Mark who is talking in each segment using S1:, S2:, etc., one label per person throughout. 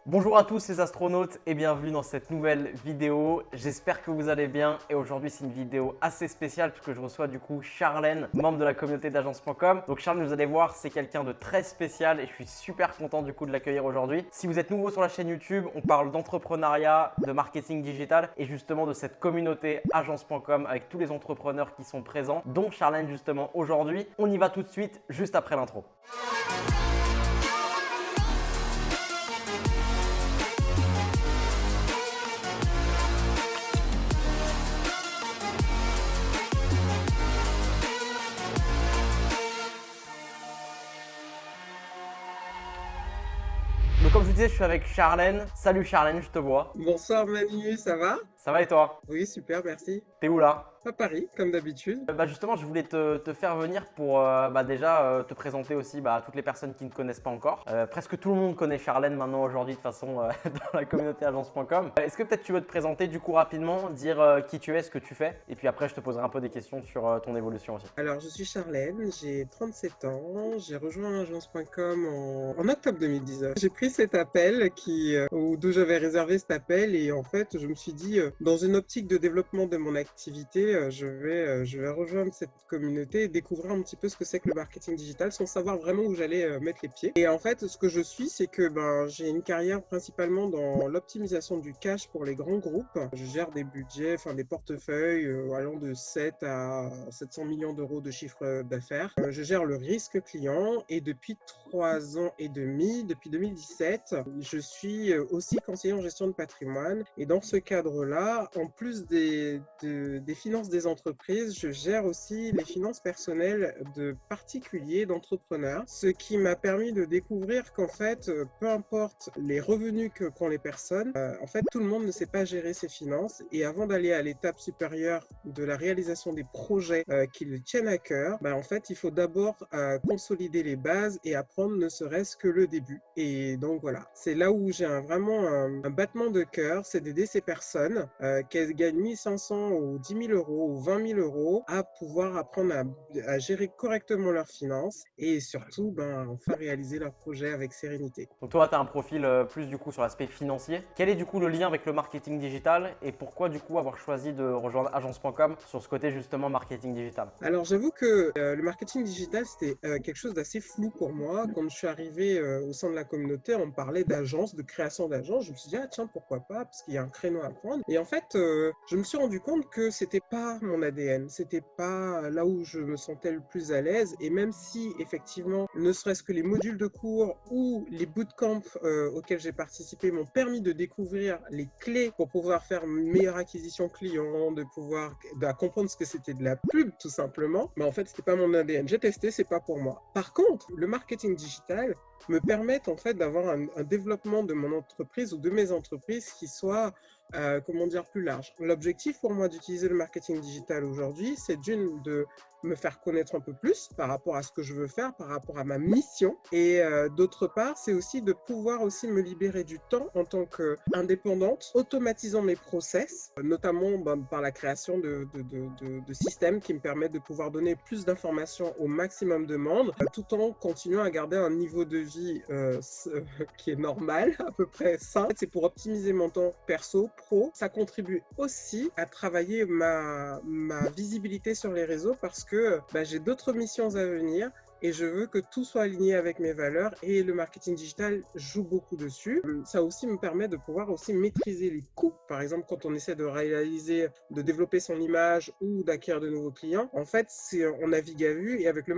S1: Bonjour à tous les astronautes et bienvenue dans cette nouvelle vidéo. J'espère que vous allez bien et aujourd'hui c'est une vidéo assez spéciale puisque je reçois du coup Charlène, membre de la communauté d'agence.com. Donc Charlène, vous allez voir, c'est quelqu'un de très spécial et je suis super content du coup de l'accueillir aujourd'hui. Si vous êtes nouveau sur la chaîne YouTube, on parle d'entrepreneuriat, de marketing digital et justement de cette communauté agence.com avec tous les entrepreneurs qui sont présents, dont Charlène justement aujourd'hui. On y va tout de suite, juste après l'intro. Donc comme je vous disais, je suis avec Charlène. Salut Charlène, je te vois.
S2: Bonsoir Manu, ça va?
S1: Ça va et toi?
S2: Oui, super, merci.
S1: T'es où là?
S2: À Paris, comme d'habitude.
S1: Justement, je voulais te faire venir pour déjà te présenter aussi à toutes les personnes qui ne te connaissent pas encore. Presque tout le monde connaît Charlène maintenant aujourd'hui de toute façon dans la communauté agence.com. Est-ce que peut-être tu veux te présenter du coup rapidement, dire qui tu es, ce que tu fais et puis après je te poserai un peu des questions sur ton évolution aussi.
S2: Alors, je suis Charlène, j'ai 37 ans, j'ai rejoint agence.com en octobre 2019. J'ai pris cet appel d'où j'avais réservé cet appel et en fait, je me suis dit, dans une optique de développement de mon activité, je vais rejoindre cette communauté et découvrir un petit peu ce que c'est que le marketing digital sans savoir vraiment où j'allais mettre les pieds. Et en fait, ce que je suis, c'est que j'ai une carrière principalement dans l'optimisation du cash pour les grands groupes. Je gère des budgets, des portefeuilles allant de 7 à 700 millions d'euros de chiffre d'affaires. Je gère le risque client et depuis 3 ans et demi, depuis 2017, je suis aussi conseiller en gestion de patrimoine. Et dans ce cadre-là, en plus des finances des entreprises, je gère aussi les finances personnelles de particuliers, d'entrepreneurs, ce qui m'a permis de découvrir qu'en fait, peu importe les revenus qu'ont les personnes, en fait, tout le monde ne sait pas gérer ses finances et avant d'aller à l'étape supérieure de la réalisation des projets qui le tiennent à cœur, en fait, il faut d'abord consolider les bases et apprendre ne serait-ce que le début. Et donc voilà, c'est là où j'ai vraiment un battement de cœur, c'est d'aider ces personnes qu'elles gagnent 1500 ou 10 000 euros ou 20 000 euros à pouvoir apprendre à gérer correctement leurs finances et surtout enfin réaliser leurs projets avec sérénité.
S1: Donc toi, tu as un profil plus du coup sur l'aspect financier. Quel est du coup le lien avec le marketing digital et pourquoi du coup avoir choisi de rejoindre agence.com sur ce côté justement marketing digital?
S2: Alors j'avoue que le marketing digital c'était quelque chose d'assez flou pour moi. Quand je suis arrivé au sein de la communauté, on me parlait d'agence, de création d'agence. Je me suis dit ah tiens pourquoi pas parce qu'il y a un créneau à prendre. Et en fait je me suis rendu compte que c'était pas mon ADN, c'était pas là où je me sentais le plus à l'aise. Et même si effectivement ne serait-ce que les modules de cours ou les bootcamps auxquels j'ai participé m'ont permis de découvrir les clés pour pouvoir faire une meilleure acquisition client, de comprendre ce que c'était de la pub tout simplement, mais en fait c'était pas mon ADN. J'ai testé, c'est pas pour moi. Par contre, le marketing digital me permet en fait d'avoir un développement de mon entreprise ou de mes entreprises qui soit plus large. L'objectif pour moi d'utiliser le marketing digital aujourd'hui, c'est de me faire connaître un peu plus par rapport à ce que je veux faire, par rapport à ma mission. Et d'autre part, c'est aussi de pouvoir aussi me libérer du temps en tant qu'indépendante, automatisant mes process, notamment par la création de systèmes qui me permettent de pouvoir donner plus d'informations au maximum de monde, tout en continuant à garder un niveau de vie qui est normal, à peu près sain. C'est pour optimiser mon temps perso, pro. Ça contribue aussi à travailler ma visibilité sur les réseaux parce que j'ai d'autres missions à venir et je veux que tout soit aligné avec mes valeurs et le marketing digital joue beaucoup dessus. Ça aussi me permet de pouvoir aussi maîtriser les coûts. Par exemple, quand on essaie de développer son image ou d'acquérir de nouveaux clients, en fait, on navigue à vue et avec le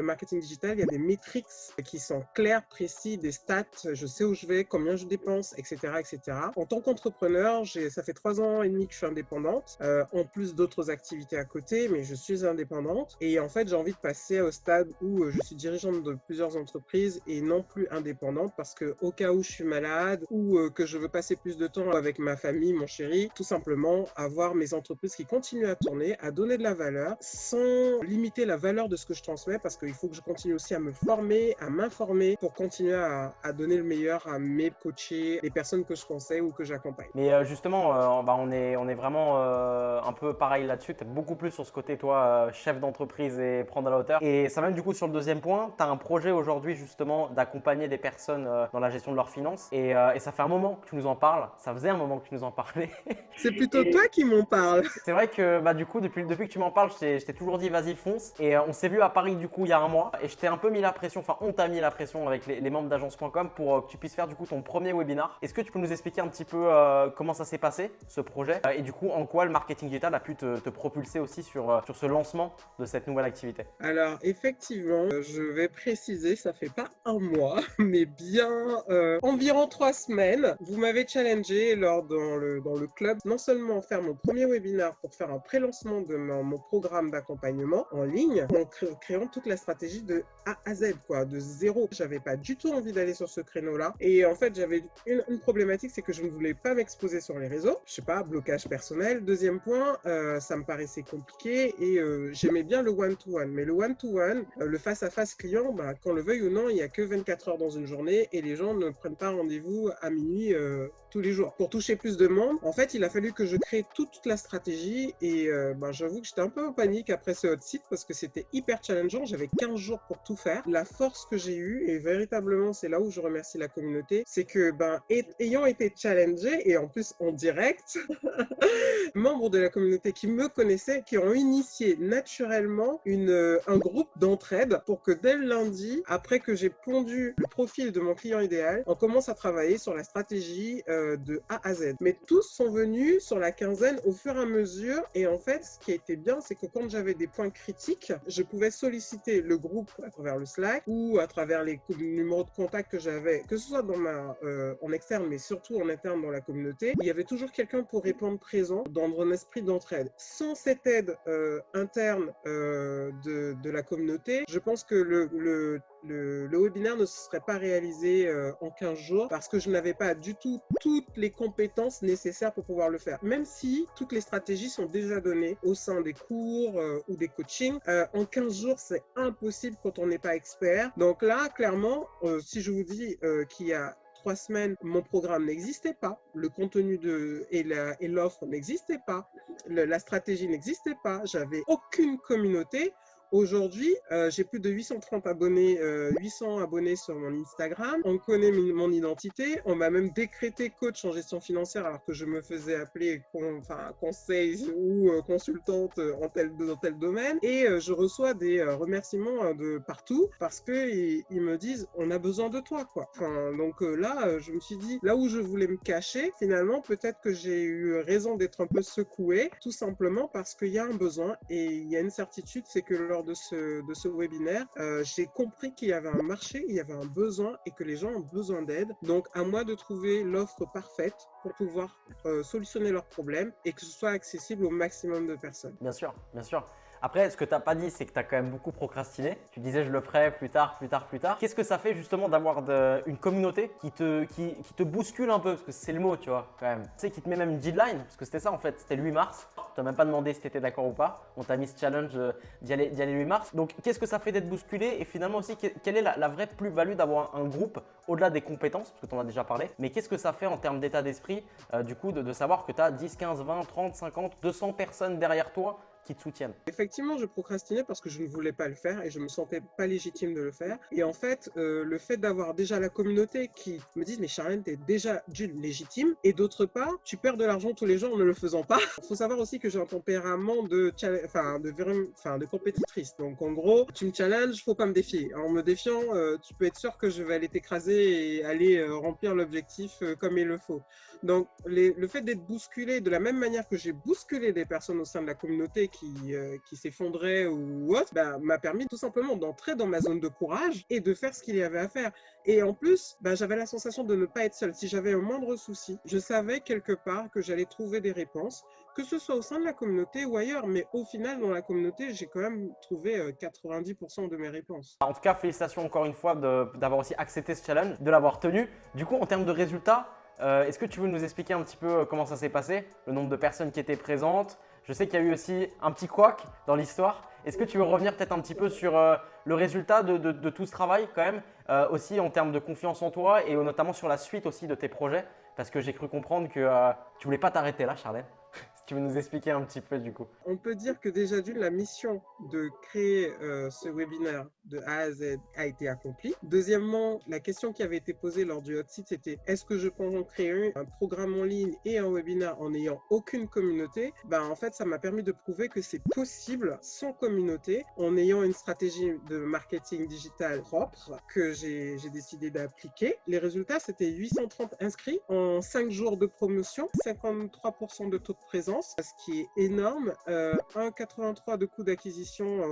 S2: marketing digital, il y a des métriques qui sont claires, précis, des stats, je sais où je vais, combien je dépense, etc., etc. En tant qu'entrepreneur, ça fait 3 ans et demi que je suis indépendante, en plus d'autres activités à côté, mais je suis indépendante et en fait, j'ai envie de passer au stade où je suis dirigeante de plusieurs entreprises et non plus indépendante parce que au cas où je suis malade ou que je veux passer plus de temps avec ma famille, mon chéri, tout simplement avoir mes entreprises qui continuent à tourner, à donner de la valeur sans limiter la valeur de ce que je transmets parce qu'il faut que je continue aussi à me former, à m'informer pour continuer à donner le meilleur à mes coachés, les personnes que je conseille ou que j'accompagne.
S1: Mais justement, on est vraiment un peu pareil là-dessus. Tu es beaucoup plus sur ce côté, toi, chef d'entreprise et prendre à la hauteur. Et ça même du coup sur sur le deuxième point, tu as un projet aujourd'hui justement d'accompagner des personnes dans la gestion de leurs finances et ça fait un moment que tu nous en parles. Ça faisait un moment que tu nous en parlais.
S2: C'est plutôt toi qui m'en parle.
S1: C'est vrai que bah, du coup, depuis que tu m'en parles, je t'ai toujours dit vas-y, fonce. Et on s'est vu à Paris du coup il y a un mois et je t'ai un peu mis la pression, enfin on t'a mis la pression avec les membres d'agence.com pour que tu puisses faire du coup ton premier webinar. Est-ce que tu peux nous expliquer un petit peu comment ça s'est passé, ce projet et du coup en quoi le marketing digital a pu te propulser aussi sur ce lancement de cette nouvelle activité?
S2: Alors, effectivement, je vais préciser, ça fait pas un mois, mais bien environ 3 semaines. Vous m'avez challengé dans le club, non seulement faire mon premier webinaire pour faire un pré-lancement de mon programme d'accompagnement en ligne, en créant toute la stratégie de A à Z, quoi, de zéro. J'avais pas du tout envie d'aller sur ce créneau-là. Et en fait, j'avais une problématique, c'est que je ne voulais pas m'exposer sur les réseaux. Je sais pas, blocage personnel. Deuxième point, ça me paraissait compliqué et j'aimais bien le one-to-one. Mais le one-to-one, le face-à-face client, bah, qu'on le veuille ou non, il n'y a que 24 heures dans une journée et les gens ne prennent pas rendez-vous à minuit tous les jours. Pour toucher plus de monde, en fait, il a fallu que je crée toute la stratégie et bah, j'avoue que j'étais un peu en panique après ce hot site parce que c'était hyper challengeant. J'avais 15 jours pour tout faire. La force que j'ai eue, et véritablement, c'est là où je remercie la communauté, c'est que ben, ayant été challengé et en plus en direct, membres de la communauté qui me connaissaient, qui ont initié naturellement un groupe d'entraide pour que dès le lundi, après que j'ai pondu le profil de mon client idéal, on commence à travailler sur la stratégie de A à Z. Mais tous sont venus sur la quinzaine au fur et à mesure et en fait, ce qui a été bien, c'est que quand j'avais des points critiques, je pouvais solliciter le groupe à travers le Slack ou à travers les numéros de contact que j'avais, que ce soit en externe, mais surtout en interne dans la communauté. Il y avait toujours quelqu'un pour répondre présent dans un esprit d'entraide. Sans cette aide interne de la communauté, je pense que le webinaire ne se serait pas réalisé en 15 jours parce que je n'avais pas du tout toutes les compétences nécessaires pour pouvoir le faire. Même si toutes les stratégies sont déjà données au sein des cours ou des coachings, en 15 jours, c'est impossible quand on n'est pas expert. Donc là, clairement, si je vous dis qu'il y a 3 semaines, mon programme n'existait pas, le contenu et l'offre n'existait pas, la stratégie n'existait pas, j'avais aucune communauté. Aujourd'hui, j'ai plus de 830 abonnés, 800 abonnés sur mon Instagram. On connaît mon identité. On m'a même décrété coach en gestion financière alors que je me faisais appeler conseil ou consultante dans tel domaine. Et je reçois des remerciements de partout parce qu'ils me disent on a besoin de toi, quoi. Donc là, je me suis dit, là où je voulais me cacher, finalement, peut-être que j'ai eu raison d'être un peu secouée, tout simplement parce qu'il y a un besoin et il y a une certitude, c'est que lors de ce webinaire, j'ai compris qu'il y avait un marché, il y avait un besoin et que les gens ont besoin d'aide. Donc, à moi de trouver l'offre parfaite pour pouvoir solutionner leurs problèmes et que ce soit accessible au maximum de personnes.
S1: Bien sûr, bien sûr. Après, ce que tu n'as pas dit, c'est que tu as quand même beaucoup procrastiné. Tu disais je le ferai plus tard, plus tard, plus tard. Qu'est-ce que ça fait justement d'avoir une communauté qui te bouscule un peu, parce que c'est le mot, tu vois, quand même. Tu sais, qui te met même une deadline, parce que c'était ça en fait, c'était le 8 mars. Tu n'as même pas demandé si tu étais d'accord ou pas. On t'a mis ce challenge d'y aller le 8 mars. Donc, qu'est-ce que ça fait d'être bousculé et finalement aussi, quelle est la vraie plus-value d'avoir un groupe au-delà des compétences, parce que tu en as déjà parlé. Mais qu'est-ce que ça fait en termes d'état d'esprit, du coup, de savoir que tu as 10, 15, 20, 30, 50, 200 personnes derrière toi qui te soutiennent?
S2: Effectivement, je procrastinais parce que je ne voulais pas le faire et je me sentais pas légitime de le faire. Et en fait, le fait d'avoir déjà la communauté qui me disent mais Charlène, t'es déjà d'une légitime et d'autre part, tu perds de l'argent tous les jours en ne le faisant pas. Il faut savoir aussi que j'ai un tempérament de compétitrice. Donc en gros, tu me challenges, faut pas me défier. En me défiant, tu peux être sûr que je vais aller t'écraser et aller remplir l'objectif comme il le faut. Donc le fait d'être bousculé de la même manière que j'ai bousculé des personnes au sein de la communauté qui s'effondrait ou autre, bah, m'a permis tout simplement d'entrer dans ma zone de courage et de faire ce qu'il y avait à faire. Et en plus, bah, j'avais la sensation de ne pas être seul. Si j'avais un moindre souci, je savais quelque part que j'allais trouver des réponses, que ce soit au sein de la communauté ou ailleurs. Mais au final, dans la communauté, j'ai quand même trouvé 90% de mes réponses.
S1: En tout cas, félicitations encore une fois d'avoir aussi accepté ce challenge, de l'avoir tenu. Du coup, en termes de résultats, est-ce que tu veux nous expliquer un petit peu comment ça s'est passé, le nombre de personnes qui étaient présentes? Je sais qu'il y a eu aussi un petit couac dans l'histoire. Est-ce que tu veux revenir peut-être un petit peu sur le résultat de tout ce travail quand même, aussi en termes de confiance en toi et notamment sur la suite aussi de tes projets? Parce que j'ai cru comprendre que tu voulais pas t'arrêter là, Charlène. Tu veux nous expliquer un petit peu du coup?
S2: On peut dire que déjà d'une, la mission de créer ce webinaire de A à Z a été accomplie. Deuxièmement, la question qui avait été posée lors du hot site, c'était est-ce que je peux en créer un programme en ligne et un webinaire en n'ayant aucune communauté? En fait, ça m'a permis de prouver que c'est possible sans communauté, en ayant une stratégie de marketing digital propre que j'ai décidé d'appliquer. Les résultats, c'était 830 inscrits en 5 jours de promotion, 53% de taux de présence, ce qui est énorme. 1,83 de coût d'acquisition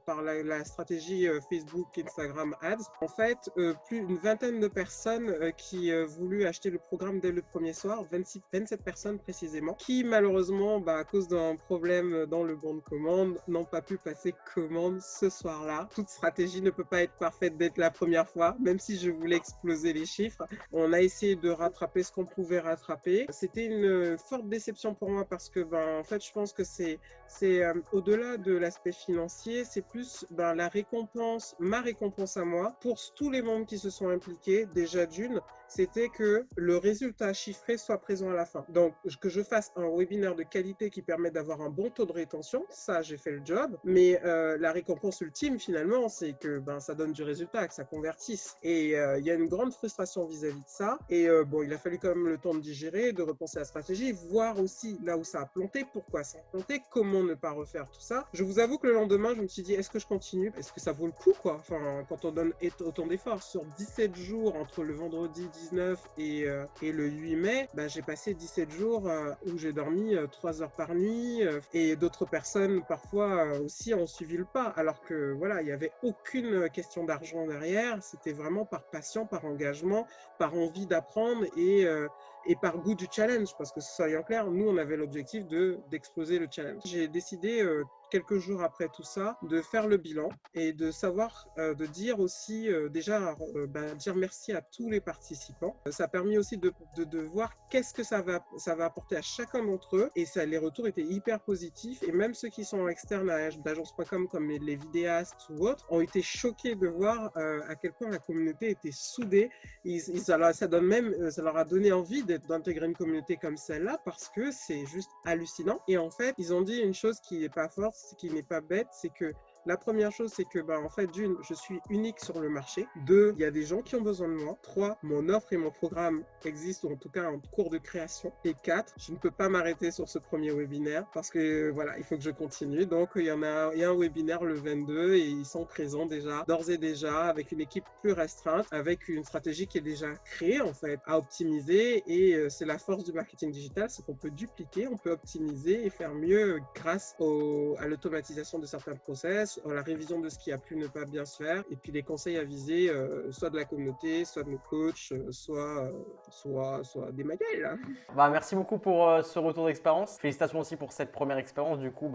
S2: par la stratégie Facebook, Instagram Ads. En fait, plus une vingtaine de personnes qui voulu acheter le programme dès le premier soir, 27 personnes précisément, qui malheureusement, à cause d'un problème dans le bon de commande, n'ont pas pu passer commande ce soir-là. Toute stratégie ne peut pas être parfaite dès la première fois, même si je voulais exploser les chiffres. On a essayé de rattraper ce qu'on pouvait rattraper. C'était une forte déception pour moi parce que, en fait, je pense que c'est au-delà de l'aspect financier, c'est plus la récompense, ma récompense à moi, pour tous les membres qui se sont impliqués, déjà d'une, c'était que le résultat chiffré soit présent à la fin. Donc, que je fasse un webinaire de qualité qui permet d'avoir un bon taux de rétention, ça, j'ai fait le job. Mais la récompense ultime, finalement, c'est que ça donne du résultat, que ça convertisse. Et il y a une grande frustration vis-à-vis de ça. Et il a fallu quand même le temps de digérer, de repenser à la stratégie, voir aussi là où ça a planté, pourquoi ça a planté, comment ne pas refaire tout ça. Je vous avoue que le lendemain, je me suis dit, est-ce que je continue? Est-ce que ça vaut le coup, quoi? Enfin, quand on donne autant d'efforts sur 17 jours entre le vendredi 19 et le 8 mai, j'ai passé 17 jours où j'ai dormi 3 heures par nuit et d'autres personnes parfois aussi ont suivi le pas, alors que voilà, il n'y avait aucune question d'argent derrière, c'était vraiment par passion, par engagement, par envie d'apprendre et par goût du challenge, parce que soyons clairs, nous on avait l'objectif d'exploser le challenge. J'ai décidé quelques jours après tout ça, de faire le bilan et de savoir, de dire aussi, dire merci à tous les participants. Ça a permis aussi de voir qu'est-ce que ça va apporter à chacun d'entre eux et les retours étaient hyper positifs et même ceux qui sont externes à d'agence.com comme les vidéastes ou autres ont été choqués de voir à quel point la communauté était soudée. Ça leur a donné envie d'intégrer une communauté comme celle-là parce que c'est juste hallucinant. Et en fait, ils ont dit une chose qui n'est pas forte, qui n'est pas bête, c'est que la première chose, c'est que, en fait, d'une, je suis unique sur le marché. Deux, il y a des gens qui ont besoin de moi. Trois, mon offre et mon programme existent, ou en tout cas en cours de création. Et quatre, je ne peux pas m'arrêter sur ce premier webinaire parce que, voilà, il faut que je continue. Donc, il y a un webinaire le 22 et ils sont présents déjà, d'ores et déjà, avec une équipe plus restreinte, avec une stratégie qui est déjà créée, en fait, à optimiser. Et c'est la force du marketing digital, c'est qu'on peut dupliquer, on peut optimiser et faire mieux grâce à l'automatisation de certains process, la révision de ce qui a pu ne pas bien se faire et puis les conseils avisés soit de la communauté, soit de nos coachs, soit des modèles.
S1: Merci beaucoup pour ce retour d'expérience. Félicitations aussi pour cette première expérience. Du coup,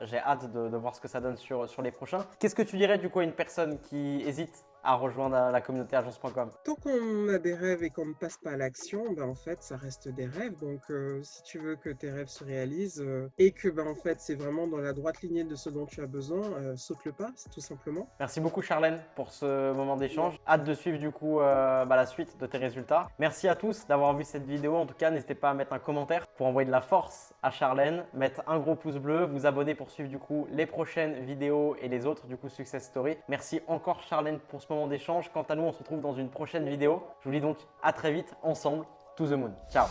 S1: j'ai hâte de voir ce que ça donne sur les prochains. Qu'est-ce que tu dirais du coup à une personne qui hésite à rejoindre la communauté agence.com?
S2: Tant qu'on a des rêves et qu'on ne passe pas à l'action, en fait, ça reste des rêves. Donc, si tu veux que tes rêves se réalisent et que, en fait, c'est vraiment dans la droite lignée de ce dont tu as besoin, saute le pas, tout simplement.
S1: Merci beaucoup, Charlène, pour ce moment d'échange. Hâte de suivre du coup la suite de tes résultats. Merci à tous d'avoir vu cette vidéo. En tout cas, n'hésitez pas à mettre un commentaire pour envoyer de la force à Charlène, mettre un gros pouce bleu, vous abonner pour suivre du coup les prochaines vidéos et les autres du coup Success Story. Merci encore, Charlène, pour ce moment d'échange. Quant à nous, on se retrouve dans une prochaine vidéo. Je vous dis donc à très vite ensemble, to the moon. Ciao.